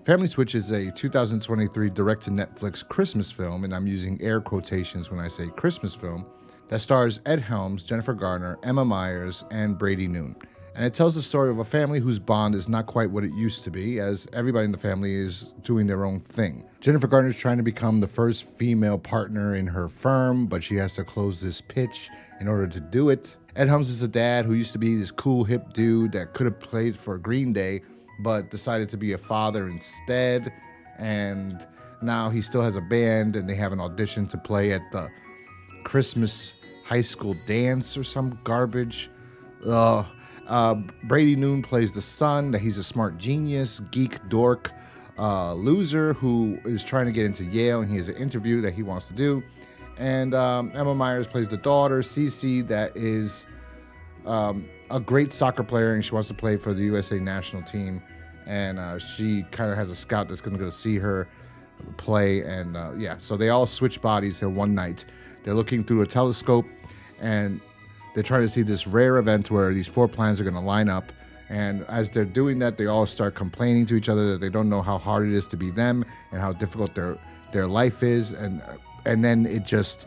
Family Switch is a 2023 direct-to-Netflix Christmas film, and I'm using air quotations when I say Christmas film, that stars Ed Helms, Jennifer Gardner, Emma Myers, and Brady Noon. And it tells the story of a family whose bond is not quite what it used to be, as everybody in the family is doing their own thing. Jennifer Gardner is trying to become the first female partner in her firm, but she has to close this pitch in order to do it. Ed Helms is a dad who used to be this cool, hip dude that could have played for Green Day, but decided to be a father instead. And now he still has a band, and they have an audition to play at the Christmas high school dance or some garbage. Brady Noon plays the son, that he's a smart genius, geek, dork, loser who is trying to get into Yale, and he has an interview that he wants to do. And Emma Myers plays the daughter, Cece, that is a great soccer player, and she wants to play for the USA national team. And she kind of has a scout that's going to go see her play. And so they all switch bodies in one night. They're looking through a telescope, and they're trying to see this rare event where these four planets are going to line up. And as they're doing that, they all start complaining to each other that they don't know how hard it is to be them and how difficult their life is. And then it just,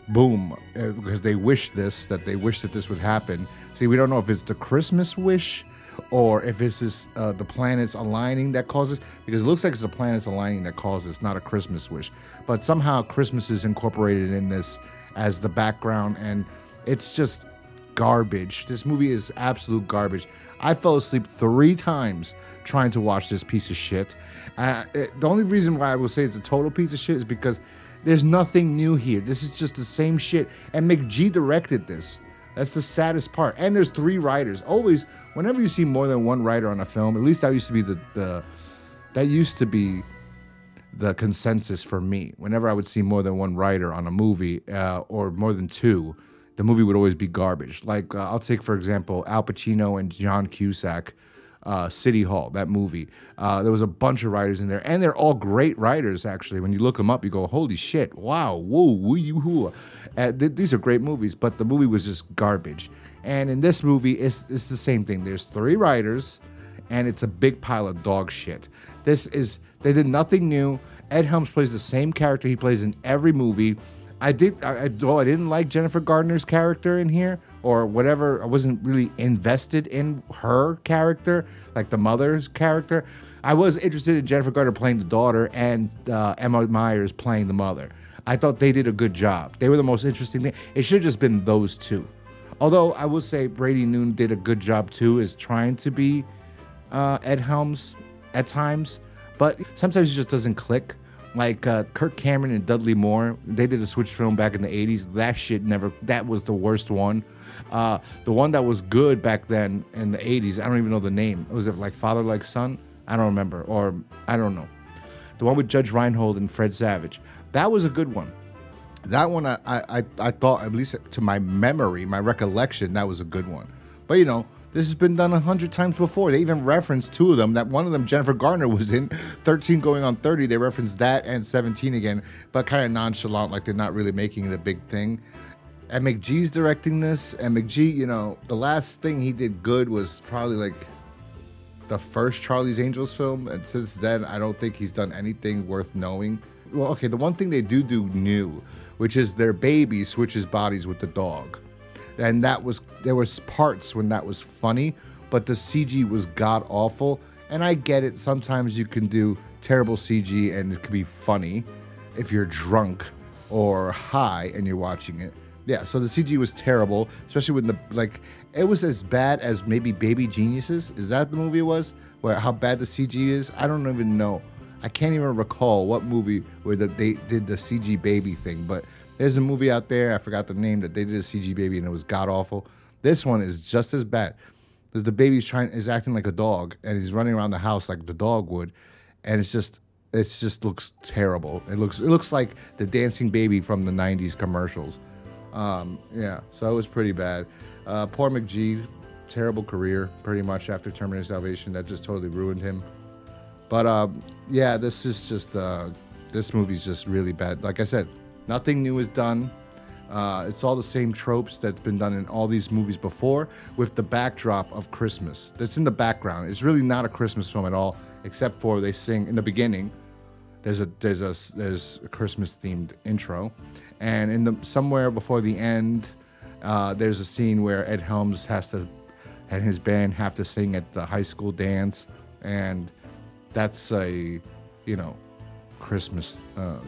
boom, because they wish that this would happen. See, we don't know if it's the Christmas wish or if it's the planets aligning that causes, because it looks like it's the planets aligning that causes, not a Christmas wish. But somehow Christmas is incorporated in this as the background, and it's just garbage. This movie is absolute garbage. I fell asleep 3 times trying to watch this piece of shit. The only reason why I will say it's a total piece of shit is because there's nothing new here. This is just the same shit. And McG directed this. That's the saddest part. And there's 3 writers. Always, whenever you see more than one writer on a film, at least that used to be the consensus for me. Whenever I would see more than one writer on a movie, or more than 2, the movie would always be garbage. Like, I'll take, for example, Al Pacino and John Cusack, City Hall, that movie. There was a bunch of writers in there, and they're all great writers, actually. When you look them up, you go, holy shit, wow, whoa, woo, you, hoo. These are great movies, but the movie was just garbage. And in this movie, it's the same thing. There's 3 writers, and it's a big pile of dog shit. They did nothing new. Ed Helms plays the same character he plays in every movie. I didn't like Jennifer Gardner's character in here, or whatever. I wasn't really invested in her character, like the mother's character. I was interested in Jennifer Gardner playing the daughter and Emma Myers playing the mother. I thought they did a good job. They were the most interesting thing. It should have just been those 2. Although I will say Brady Noon did a good job too, is trying to be Ed Helms at times, but sometimes it just doesn't click. Like Kirk Cameron and Dudley Moore, they did a Switch film back in the 80s. That was the worst one. The one that was good back then in the 80s, I don't even know the name. Was it like Father Like Son? I don't remember, or I don't know. The one with Judge Reinhold and Fred Savage. That was a good one. That one, I thought, at least to my memory, my recollection, that was a good one. But, this has been done 100 times before. They even referenced 2 of them. That one of them, Jennifer Gardner, was in 13 going on 30. They referenced that and 17 again, but kind of nonchalant, like they're not really making it a big thing. And McG's directing this, and McG, the last thing he did good was probably like the first Charlie's Angels film, and since then, I don't think he's done anything worth knowing. Well, okay, the one thing they do new, which is their baby switches bodies with the dog. And there was parts when that was funny, but the CG was god-awful. And I get it, sometimes you can do terrible CG and it can be funny if you're drunk or high and you're watching it. Yeah, so the CG was terrible, especially when it was as bad as maybe Baby Geniuses. Is that the movie it was? Where how bad the CG is? I don't even know. I can't even recall what movie where they did the CG baby thing, but there's a movie out there, I forgot the name, that they did a CG baby and it was god-awful. This one is just as bad. Because the baby's is acting like a dog, and he's running around the house like the dog would, and it just looks terrible. It looks like the dancing baby from the 90s commercials. So it was pretty bad. Poor McG, terrible career, pretty much, after Terminator Salvation. That just totally ruined him. But, this movie's just really bad. Like I said, nothing new is done. It's all the same tropes that's been done in all these movies before, with the backdrop of Christmas. That's in the background. It's really not a Christmas film at all, except for they sing in the beginning. There's a Christmas themed intro, and in the somewhere before the end, there's a scene where Ed Helms and his band have to sing at the high school dance, and that's a, you know, Christmas.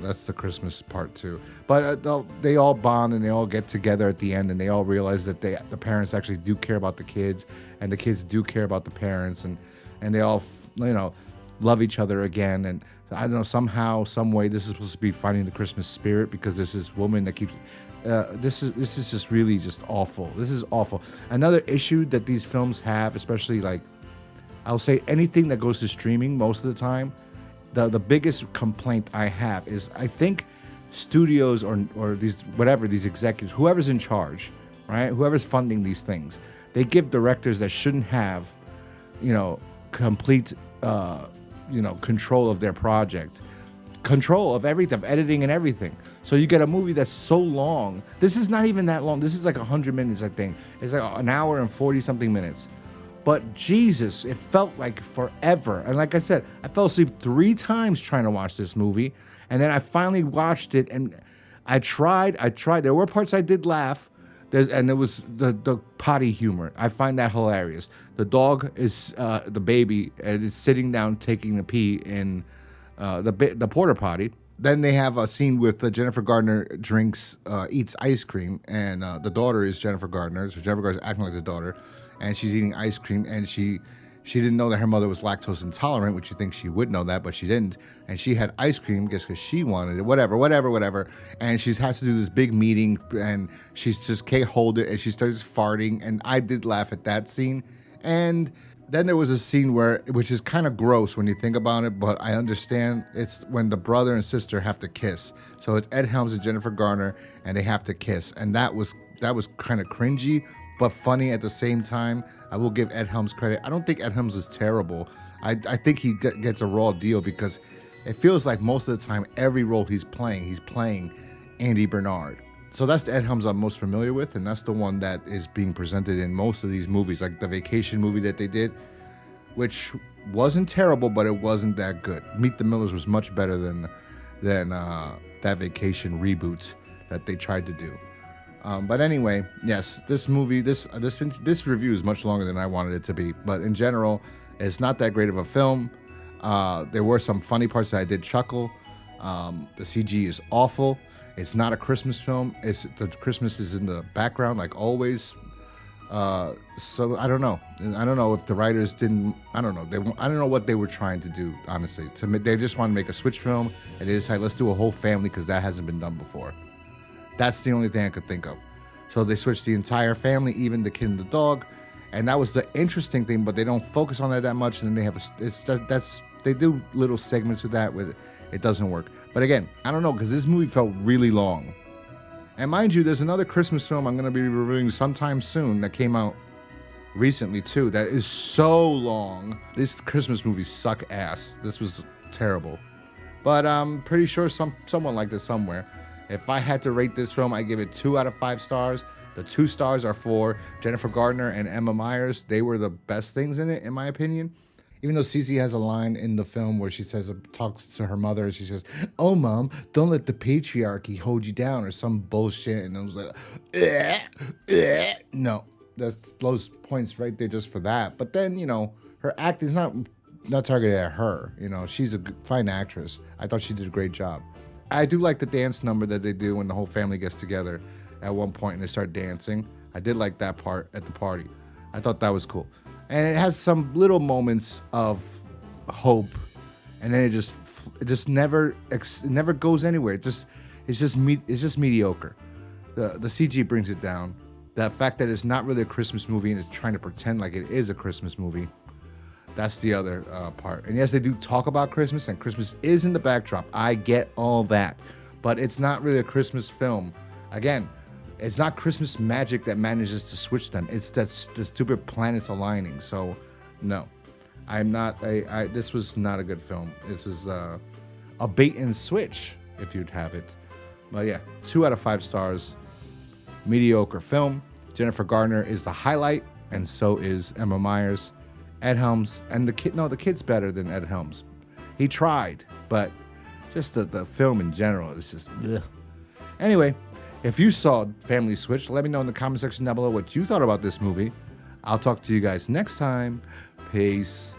That's the Christmas part too. But they all bond and they all get together at the end, and they all realize that the parents actually do care about the kids, and the kids do care about the parents, and they all, you know, love each other again. And I don't know, somehow, some way, this is supposed to be finding the Christmas spirit, because there's this woman that keeps. This is just really just awful. This is awful. Another issue that these films have, especially like, I'll say anything that goes to streaming most of the time, the biggest complaint I have is, I think studios or these executives, whoever's in charge, right, whoever's funding these things, they give directors that shouldn't have, you know, complete control of their project, control of everything, of editing and everything. So you get a movie that's so long. This is not even that long. This is like 100 minutes, I think. It's like an hour and 40 something minutes. But Jesus, it felt like forever. And like I said, I fell asleep 3 times trying to watch this movie. And then I finally watched it, and I tried. There were parts I did laugh. And there was the potty humor. I find that hilarious. The dog is, the baby, and is sitting down taking a pee in the porta potty. Then they have a scene with Jennifer Gardner eats ice cream, and the daughter is Jennifer Gardner. So Jennifer Gardner's acting like the daughter, and she's eating ice cream, and she didn't know that her mother was lactose intolerant, which you think she would know that, but she didn't. And she had ice cream just because she wanted it, whatever. And she has to do this big meeting, and she just can't hold it, and she starts farting, and I did laugh at that scene. And then there was a scene which is kind of gross when you think about it, but I understand. It's when the brother and sister have to kiss. So it's Ed Helms and Jennifer Garner, and they have to kiss, and that was kind of cringy, but funny at the same time. I will give Ed Helms credit. I don't think Ed Helms is terrible. I think he gets a raw deal, because it feels like most of the time, every role he's playing Andy Bernard. So that's the Ed Helms I'm most familiar with, and that's the one that is being presented in most of these movies, like the Vacation movie that they did, which wasn't terrible, but it wasn't that good. Meet the Millers was much better than that Vacation reboot that they tried to do. But anyway, yes, this movie, this review is much longer than I wanted it to be. But in general, it's not that great of a film. There were some funny parts that I did chuckle. The CG is awful. It's not a Christmas film. The Christmas is in the background like always. So I don't know. I don't know if the writers didn't. I don't know. I don't know what they were trying to do. Honestly, they just want to make a switch film, and they decided, let's do a whole family, because that hasn't been done before. That's the only thing I could think of. So they switched the entire family, even the kid and the dog, and that was the interesting thing. But they don't focus on that much, and then they have they do little segments with that. It doesn't work. But again, I don't know, because this movie felt really long. And mind you, there's another Christmas film I'm going to be reviewing sometime soon that came out recently too, that is so long. These Christmas movies suck ass. This was terrible. But I'm pretty sure someone liked it somewhere. If I had to rate this film, I give it 2 out of 5 stars. The 2 stars are for Jennifer Gardner and Emma Myers. They were the best things in it, in my opinion. Even though Cece has a line in the film where she talks to her mother, she says, "Oh, Mom, don't let the patriarchy hold you down," or some bullshit. And I was like, no, that's those points right there just for that. But then, her acting is not targeted at her. She's a fine actress. I thought she did a great job. I do like the dance number that they do when the whole family gets together at one point and they start dancing. I did like that part at the party. I thought that was cool. And it has some little moments of hope, and then it just never goes anywhere. It's just mediocre. The CG brings it down. The fact that it's not really a Christmas movie and it's trying to pretend like it is a Christmas movie, that's the other part. And yes, they do talk about Christmas, and Christmas is in the backdrop. I get all that, but it's not really a Christmas film. Again, it's not Christmas magic that manages to switch them. It's the stupid planets aligning. So, no, I'm not. This was not a good film. This was a bait and switch, if you'd have it. But yeah, 2 out of 5 stars. mediocre film. Jennifer Gardner is the highlight, and so is Emma Myers. Ed Helms, and the kid's better than Ed Helms. He tried, but just the film in general is just ugh. Anyway, if you saw Family Switch, let me know in the comment section down below what you thought about this movie. I'll talk to you guys next time. Peace.